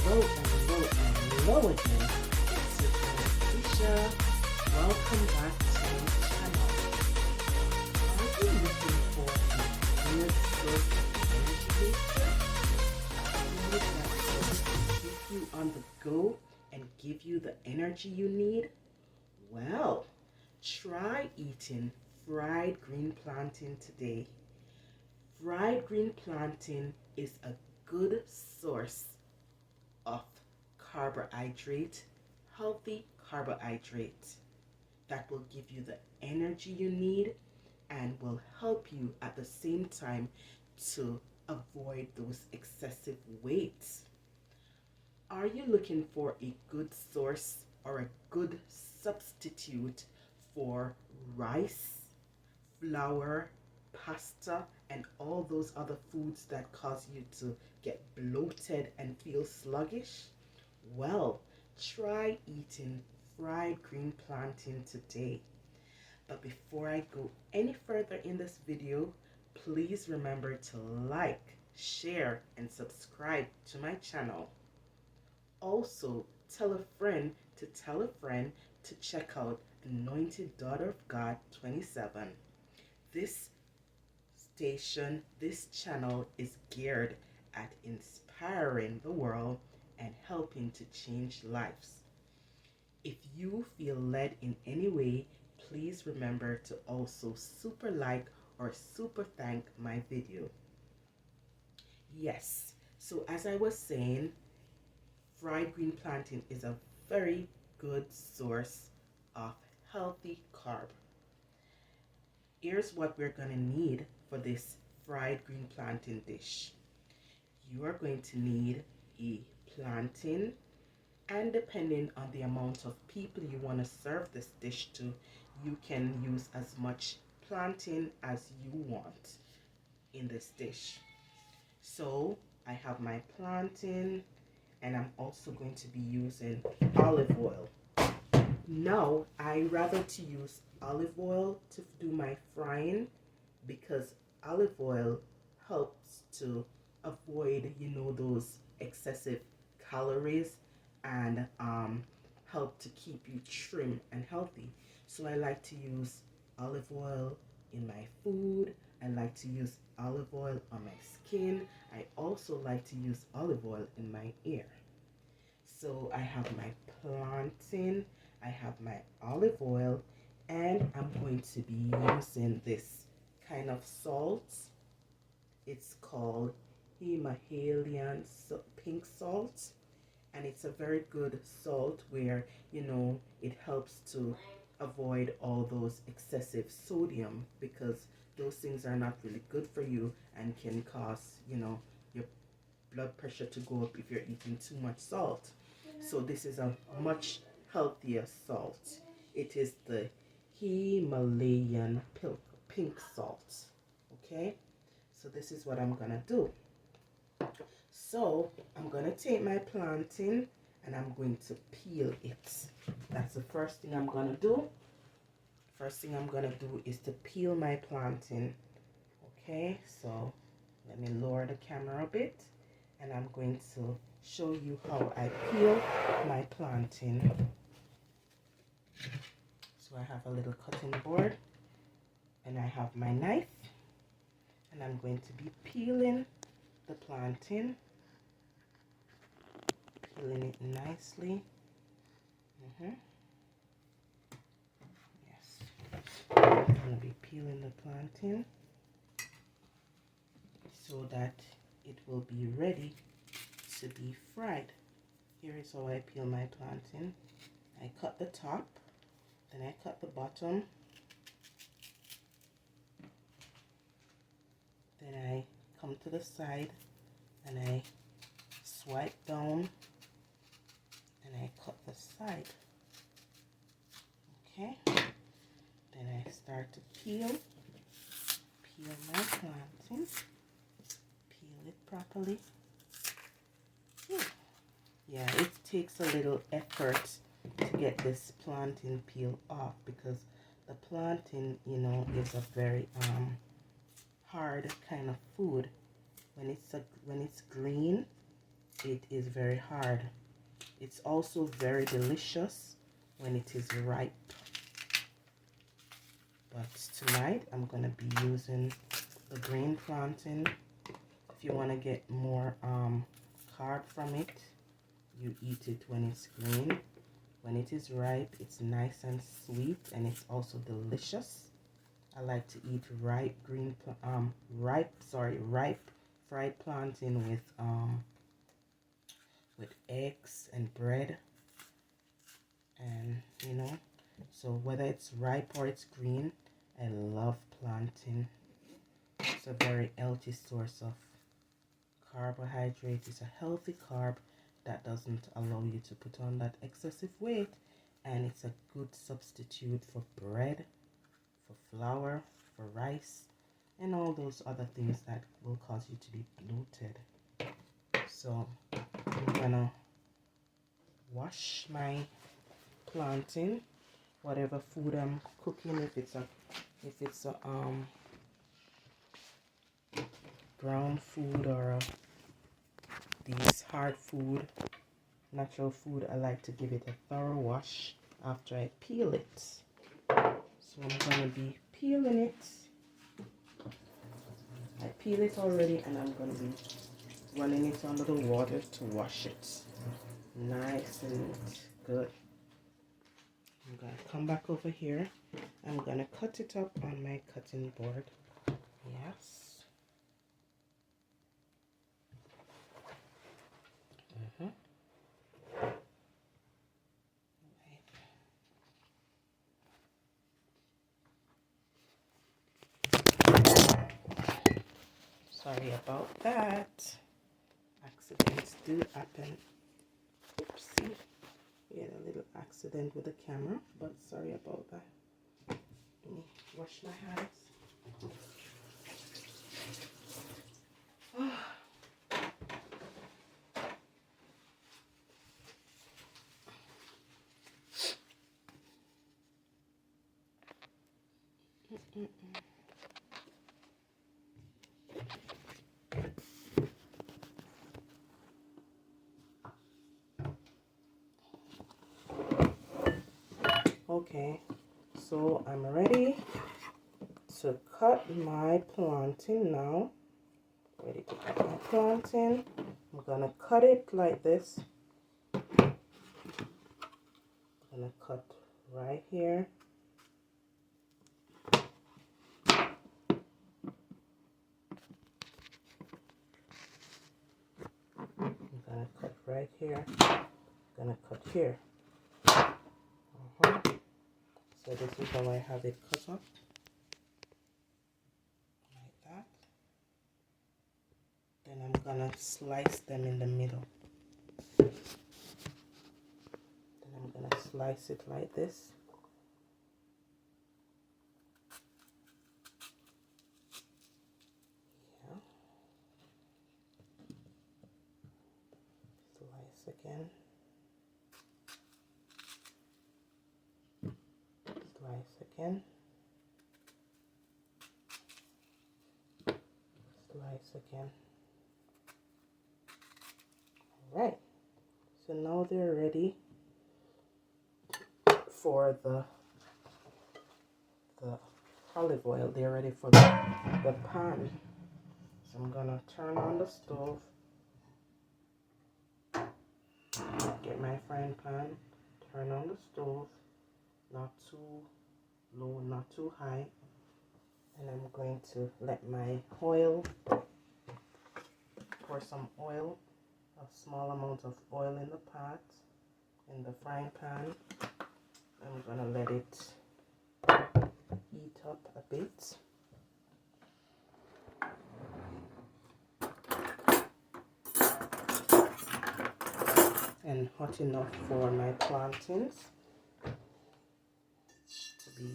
hello again. This is Alicia. Welcome back to my channel. Are you looking for a good source of energy booster? Food that will keep you on the go and give you the energy you need? Well, try eating fried green plantain today. Fried green plantain is a good source of carbohydrate, healthy carbohydrate that will give you the energy you need and will help you at the same time to avoid those excessive weights. Are you looking for a good source or a good substitute for rice, flour, pasta, and all those other foods that cause you to get bloated and feel sluggish? Well, try eating fried green plantain today. But before I go any further in this video, please remember to like, share, and subscribe to my channel. Also, tell a friend to tell a friend to check out Anointed Daughter of God 27. This this channel is geared at inspiring the world and helping to change lives. If you feel led in any way, please remember to also super like or super thank my video. Yes, so as I was saying, fried green plantain is a very good source of healthy carb. Here's what we're going to need for this fried green plantain dish. You are going to need a plantain, and depending on the amount of people you want to serve this dish to, you can use as much plantain as you want in this dish. So I have my plantain, and I'm also going to be using olive oil. Now I rather to use olive oil to do my frying because olive oil helps to avoid, those excessive calories and help to keep you trim and healthy. So I like to use olive oil in my food. I like to use olive oil on my skin. I also like to use olive oil in my hair. So I have my plantain, I have my olive oil, and I'm going to be using this kind of salt. It's called Himalayan pink salt, and it's a very good salt where it helps to avoid all those excessive sodium, because those things are not really good for you and can cause your blood pressure to go up if you're eating too much salt. So this is a much healthier salt. It is the Himalayan pink salt. Okay, so this is what I'm gonna do. So I'm gonna take my plantain and I'm going to peel it. That's the first thing I'm gonna do. First thing I'm gonna do is to peel my plantain. Okay, so let me lower the camera a bit, and I'm going to show you how I peel my plantain. So I have a little cutting board and I have my knife, and I'm going to be peeling the plantain, peeling it nicely. Yes, I'm going to be peeling the plantain so that it will be ready to be fried. Here is how I peel my plantain. I cut the top, then I cut the bottom, then I come to the side and I swipe down and I cut the side. Okay, then I start to peel my plantain, peel it properly. Yeah, it takes a little effort to get this plantain peel off, because the plantain, is a very hard kind of food. When it's green, it is very hard. It's also very delicious when it is ripe. But tonight I'm going to be using the green plantain. If you want to get more carb from it, you eat it when it's green. When it is ripe, it's nice and sweet, and it's also delicious. I like to eat ripe fried plantain with eggs and bread, and you know, so whether it's ripe or it's green, I love plantain. It's a very healthy source of carbohydrate. It's a healthy carb that doesn't allow you to put on that excessive weight, and it's a good substitute for bread, for flour, for rice, and all those other things that will cause you to be bloated. So I'm gonna wash my plantain, whatever food I'm cooking, if it's a brown food or these hard food, natural food, I like to give it a thorough wash after I peel it. So I'm going to be peeling it. I peel it already, and I'm going to be running it under the water to wash it. Nice and good. I'm going to come back over here. I'm going to cut it up on my cutting board. Yes. Sorry about that. Accidents do happen. Oopsie. We had a little accident with the camera, but sorry about that. Let me wash my hands. Okay, so I'm ready to cut my plantain now. Ready to cut my plantain. I'm gonna cut it like this. I'm gonna cut right here. I'm gonna cut right here. I'm gonna cut here. So this is how I have it cut up. Like that. Then I'm gonna slice them in the middle. Then I'm gonna slice it like this. Yeah. Slice again. Slice again. Slice again. Alright, so now they're ready for the olive oil. They're ready for the pan. So I'm gonna turn on the stove, get my frying pan, turn on the stove, not too low, not too high, and I'm going to let my oil, pour some oil, a small amount of oil in the pot, in the frying pan. I'm gonna let it heat up a bit. And hot enough for my plantains to be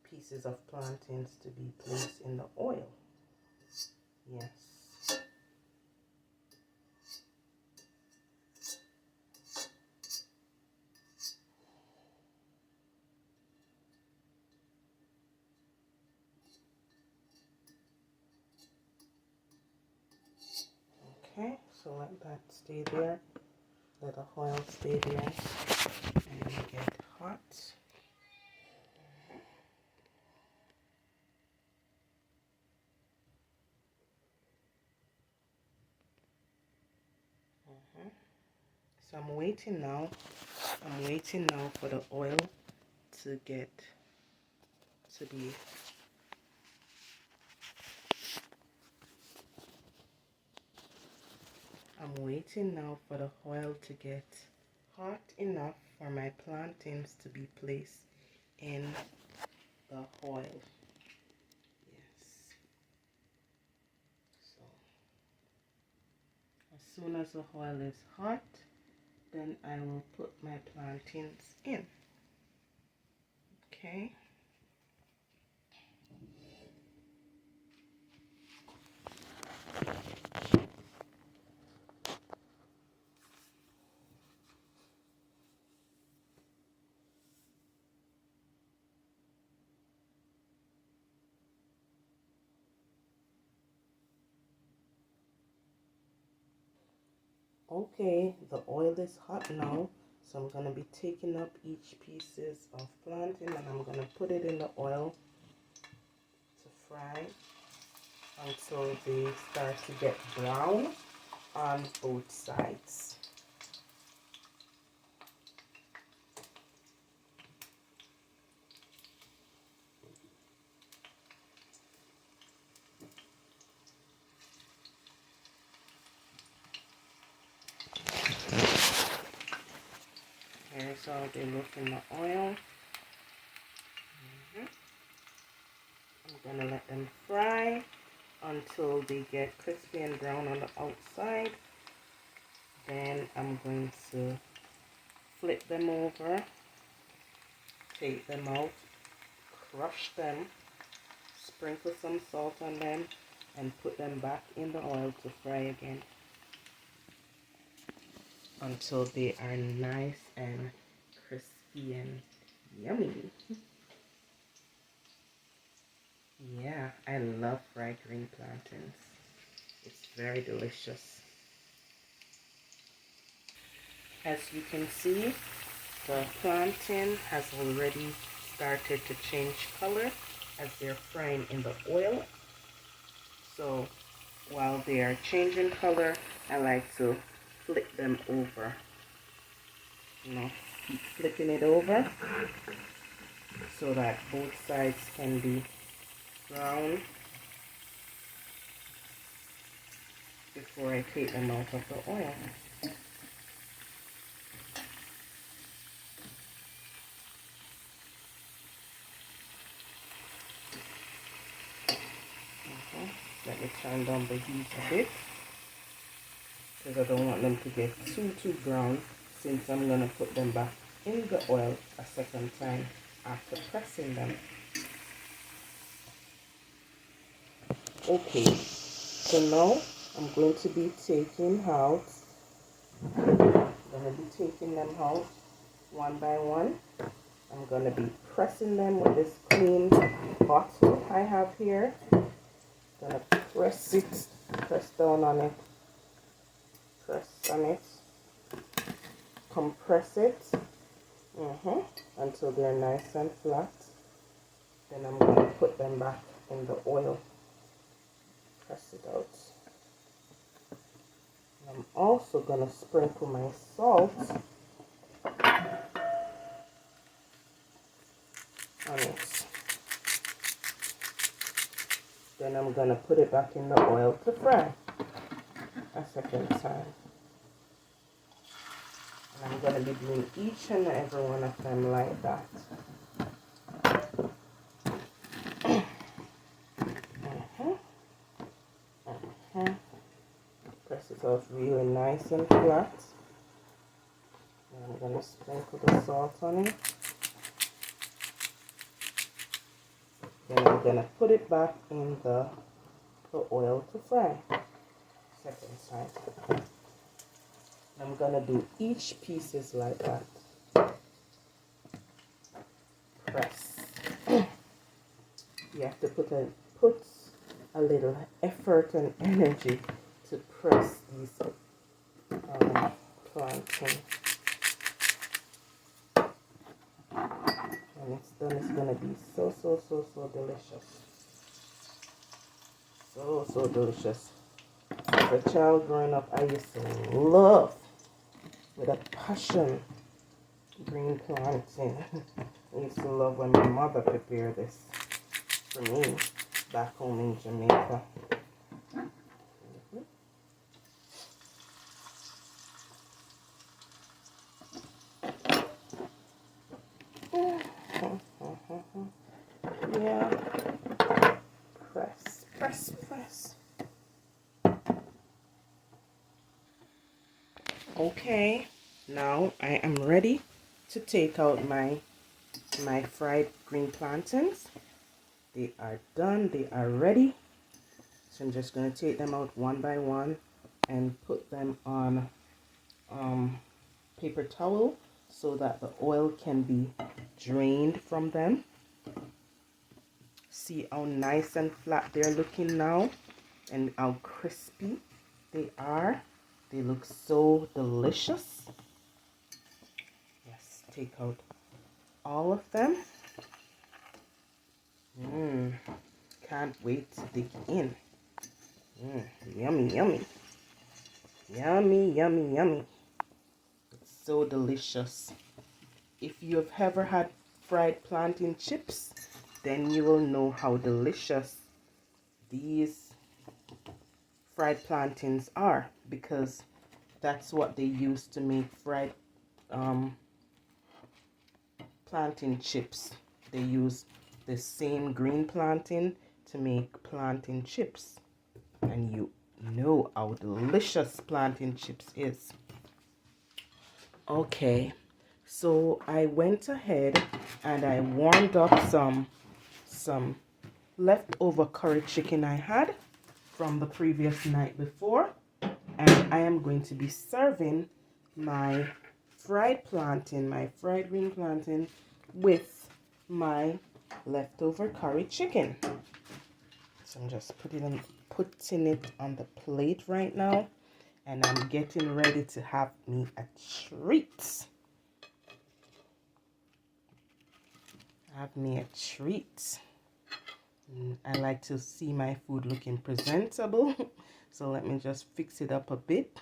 pieces of plantains to be placed in the oil. Yes. Okay, So let that stay there. Let the oil stay there and get hot. So I'm waiting now. I'm waiting now for the oil to get to be I'm waiting now for the oil to get hot enough for my plantains to be placed in the oil. Yes. So as soon as the oil is hot, then I will put my plantains in. Okay. Okay, the oil is hot now, so I'm going to be taking up each pieces of plantain and I'm going to put it in the oil to fry until they start to get brown on both sides. Here's how they look in the oil. I'm going to let them fry until they get crispy and brown on the outside. Then I'm going to flip them over, take them out, crush them, sprinkle some salt on them, and put them back in the oil to fry again until they are nice and crispy and yummy. Yeah, I love fried green plantains. It's very delicious. As you can see, the plantain has already started to change color as they're frying in the oil. So while they are changing color, I like to flip them over. Keep flipping it over so that both sides can be brown before I take them out of the oil. Let me turn down the heat a bit because I don't want them to get too brown, since I'm going to put them back in the oil a second time after pressing them. Okay, so now I'm going to be taking them out one by one. I'm going to be pressing them with this clean bottle I have here. Gonna press down on it, press on it, compress it until they're nice and flat. Then I'm gonna put them back in the oil, press it out. And I'm also gonna sprinkle my salt on it. Then I'm gonna put it back in the oil to fry a second time. And I'm gonna be doing each and every one of them like that. Press it out really nice and flat. And I'm gonna sprinkle the salt on it. Then I'm gonna put it back in the oil to fry. Second time. I'm gonna do each pieces like that. Press. You have to put a little effort and energy to press these plantain. When it's done, it's gonna be so delicious. So delicious. As a child growing up, I used to love, with a passion, green plantain. I used to love when my mother prepared this for me back home in Jamaica. Yeah, press. Okay, now I am ready to take out my fried green plantains. They are done, they are ready. So I'm just going to take them out one by one and put them on paper towel so that the oil can be drained from them. See how nice and flat they're looking now and how crispy they are. They look so delicious. Yes, take out all of them. Can't wait to dig in. Yummy, yummy. Yummy, yummy, yummy. It's so delicious. If you have ever had fried plantain chips, then you will know how delicious these fried plantains are, because that's what they use to make fried plantain chips. They use the same green plantain to make plantain chips, and you know how delicious plantain chips is. Okay, so I went ahead and I warmed up some leftover curry chicken I had from the previous night before, and I am going to be serving my fried plantain, my fried green plantain, with my leftover curry chicken. So I'm just putting it on the plate right now, and I'm getting ready to have me a treat. Have me a treat. I like to see my food looking presentable, so let me just fix it up a bit.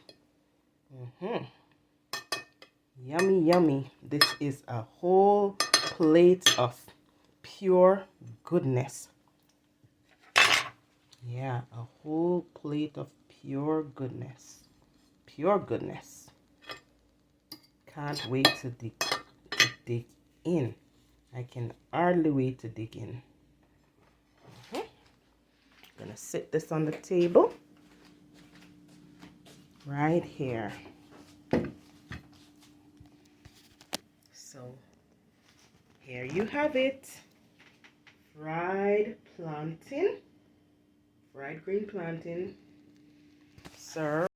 Yummy, yummy. This is a whole plate of pure goodness. Yeah, a whole plate of pure goodness. Pure goodness. Can't wait to dig in. I can hardly wait to dig in. Gonna sit this on the table right here. So here you have it. Fried plantain, fried green plantain, served